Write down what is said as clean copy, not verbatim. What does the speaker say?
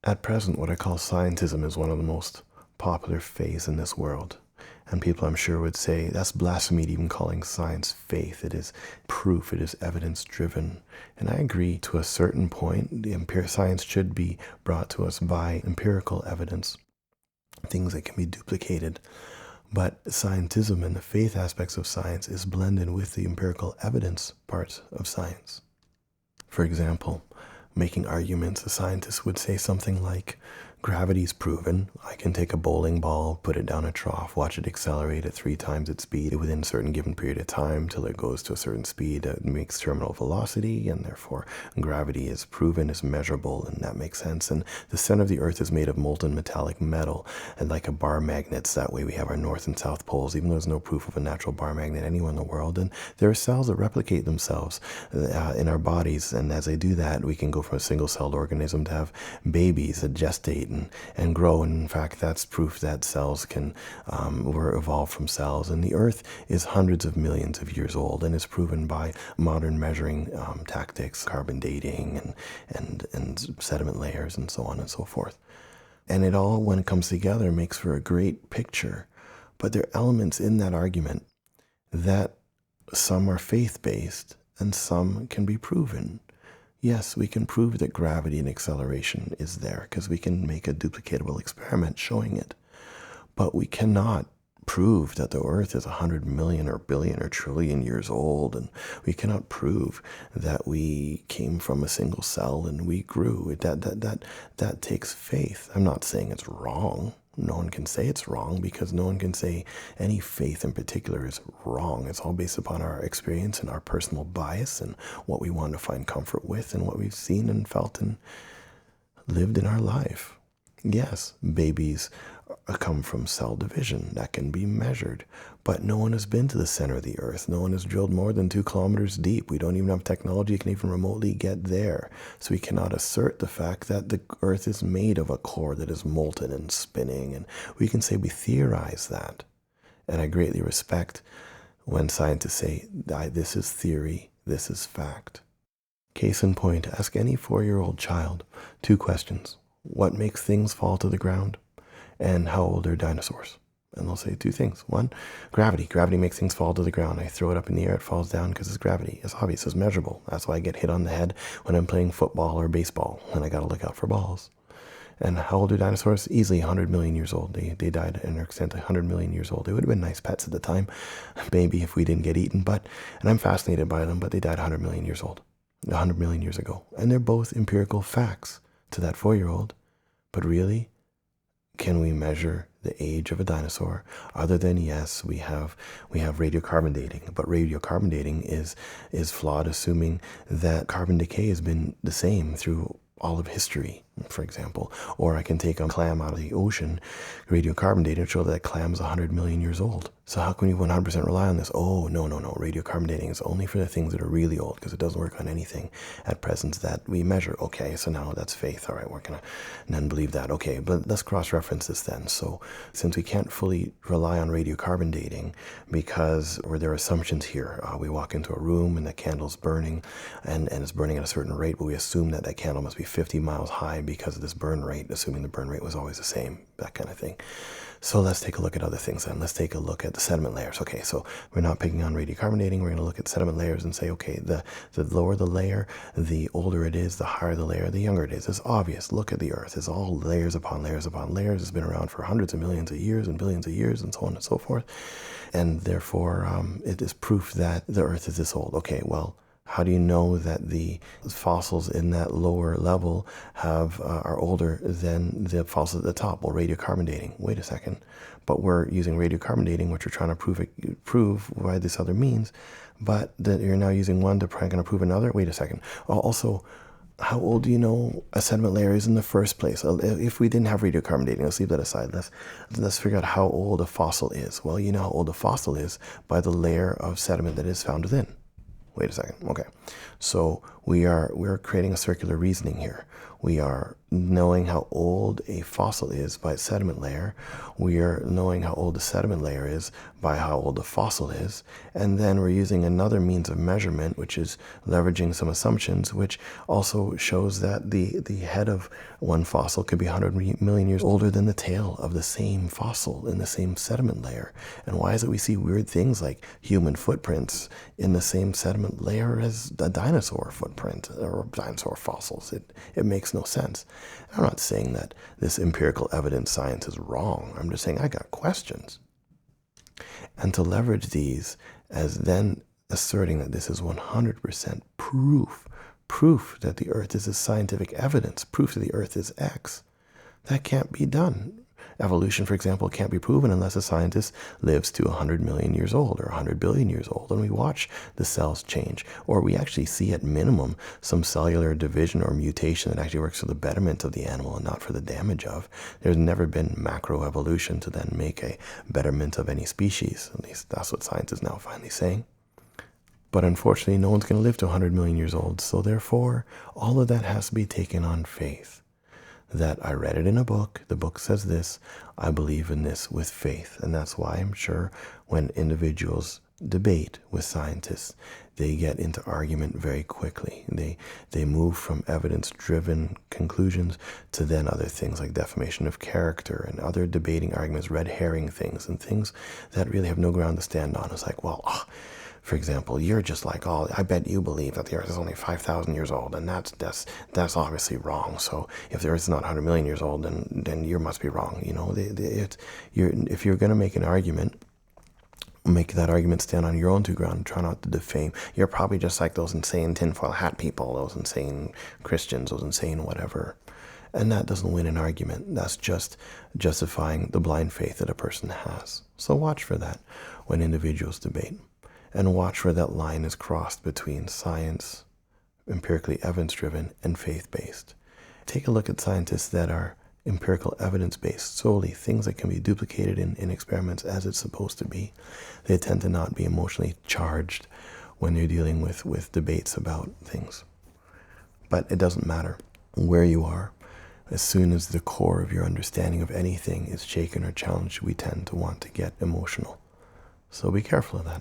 At present, what I call scientism is one of the most popular faiths in this world. And people, I'm sure, would say that's blasphemy to even calling science faith. It is proof, it is evidence driven. And I agree to a certain point. The science should be brought to us by empirical evidence, things that can be duplicated. But scientism and the faith aspects of science is blended with the empirical evidence parts of science. For example, making arguments, a scientist would say something like, gravity's proven. I can take a bowling ball, put it down a trough, watch it accelerate at 3 times its speed within a certain given period of time till it goes to a certain speed that makes terminal velocity, and therefore gravity is proven, is measurable, and that makes sense. And the center of the Earth is made of molten metallic metal, and like a bar magnets, that way we have our north and south poles, even though there's no proof of a natural bar magnet anywhere in the world. And there are cells that replicate themselves in our bodies, and as they do that, we can go from a single-celled organism to have babies that gestate and grow. And in fact, that's proof that cells can were evolved from cells. And the Earth is hundreds of millions of years old, and is proven by modern measuring tactics, carbon dating, and sediment layers, and so on and so forth. And it all, when it comes together, makes for a great picture. But there are elements in that argument that some are faith-based and some can be proven. Yes, we can prove that gravity and acceleration is there because we can make a duplicatable experiment showing it. But we cannot prove that the Earth is 100 million or billion or trillion years old, and we cannot prove that we came from a single cell and we grew. That takes faith. I'm not saying it's wrong. No one can say it's wrong, because no one can say any faith in particular is wrong. It's all based upon our experience and our personal bias and what we want to find comfort with and what we've seen and felt and lived in our life. Yes, babies come from cell division. That can be measured. But no one has been to the center of the Earth. No one has drilled more than 2 kilometers deep. We don't even have technology that can even remotely get there. So we cannot assert the fact that the Earth is made of a core that is molten and spinning. And we can say we theorize that. And I greatly respect when scientists say, this is theory, this is fact. Case in point, ask any 4-year-old child 2 questions. What makes things fall to the ground? And how old are dinosaurs? And they'll say 2 things. 1, gravity. Gravity makes things fall to the ground. I throw it up in the air, it falls down because it's gravity. It's obvious, it's measurable. That's why I get hit on the head when I'm playing football or baseball, and I got to look out for balls. And how old are dinosaurs? Easily 100 million years old. They died in their extent 100 million years old. They would have been nice pets at the time, maybe if we didn't get eaten. And I'm fascinated by them, but they died 100 million years old, 100 million years ago. And they're both empirical facts to that 4-year-old. But really, can we measure the age of a dinosaur? Other than, yes, we have radiocarbon dating, but radiocarbon dating is flawed, assuming that carbon decay has been the same through all of history, for example. Or I can take a clam out of the ocean, radiocarbon dating, and show that clam is 100 million years old. So how can we 100% rely on this? Oh, no. Radiocarbon dating is only for the things that are really old, because it doesn't work on anything at present that we measure. Okay, so now that's faith. All right, we're going to then believe that. Okay, but let's cross-reference this then. So since we can't fully rely on radiocarbon dating because there are assumptions here. We walk into a room and the candle's burning and it's burning at a certain rate, but we assume that candle must be 50 miles high because of this burn rate, assuming the burn rate was always the same, that kind of thing. So let's take a look at other things then. Let's take a look at the sediment layers. Okay, so we're not picking on radiocarbon dating. We're going to look at sediment layers and say, okay, the lower the layer, the older it is, the higher the layer, the younger it is. It's obvious. Look at the Earth. It's all layers upon layers upon layers. It's been around for hundreds of millions of years and billions of years and so on and so forth. And therefore, it is proof that the Earth is this old. Okay, well, how do you know that the fossils in that lower level are older than the fossils at the top? Well, radiocarbon dating. Wait a second. But we're using radiocarbon dating, which we're trying to prove by this other means. But that you're now using one to try to prove another. Wait a second. Also, how old do you know a sediment layer is in the first place? If we didn't have radiocarbon dating, let's leave that aside. Let's figure out how old a fossil is. Well, you know how old a fossil is by the layer of sediment that is found within. Wait a second. Okay. So we're creating a circular reasoning here. We are knowing how old a fossil is by its sediment layer. We are knowing how old the sediment layer is by how old the fossil is. And then we're using another means of measurement, which is leveraging some assumptions, which also shows that the head of one fossil could be 100 million years older than the tail of the same fossil in the same sediment layer. And why is it we see weird things like human footprints in the same sediment layer as a dinosaur footprint or dinosaur fossils? It makes no sense. I'm not saying that this empirical evidence science is wrong. I'm just saying I got questions. And to leverage these as then asserting that this is 100% proof that the earth is a scientific evidence, proof that the earth is X, that can't be done. Evolution, for example, can't be proven unless a scientist lives to 100 million years old or 100 billion years old, and we watch the cells change, or we actually see at minimum some cellular division or mutation that actually works for the betterment of the animal and not for the damage of. There's never been macroevolution to then make a betterment of any species. At least that's what science is now finally saying. But unfortunately, no one's going to live to 100 million years old, so therefore, all of that has to be taken on faith. That I read it in a book, the book says this, I believe in this with faith. And that's why I'm sure when individuals debate with scientists, they get into argument very quickly. They move from evidence-driven conclusions to then other things like defamation of character and other debating arguments, red herring things, and things that really have no ground to stand on. It's like, well, for example, you're just like, oh, I bet you believe that the Earth is only 5,000 years old, and that's obviously wrong. So if the Earth is not 100 million years old, then you must be wrong. You know, if you're going to make an argument, make that argument stand on your own two ground. Try not to defame. You're probably just like those insane tinfoil hat people, those insane Christians, those insane whatever. And that doesn't win an argument. That's just justifying the blind faith that a person has. So watch for that when individuals debate. And watch where that line is crossed between science, empirically evidence-driven, and faith-based. Take a look at scientists that are empirical evidence-based solely, things that can be duplicated in experiments as it's supposed to be. They tend to not be emotionally charged when they're dealing with debates about things. But it doesn't matter where you are. As soon as the core of your understanding of anything is shaken or challenged, we tend to want to get emotional. So be careful of that.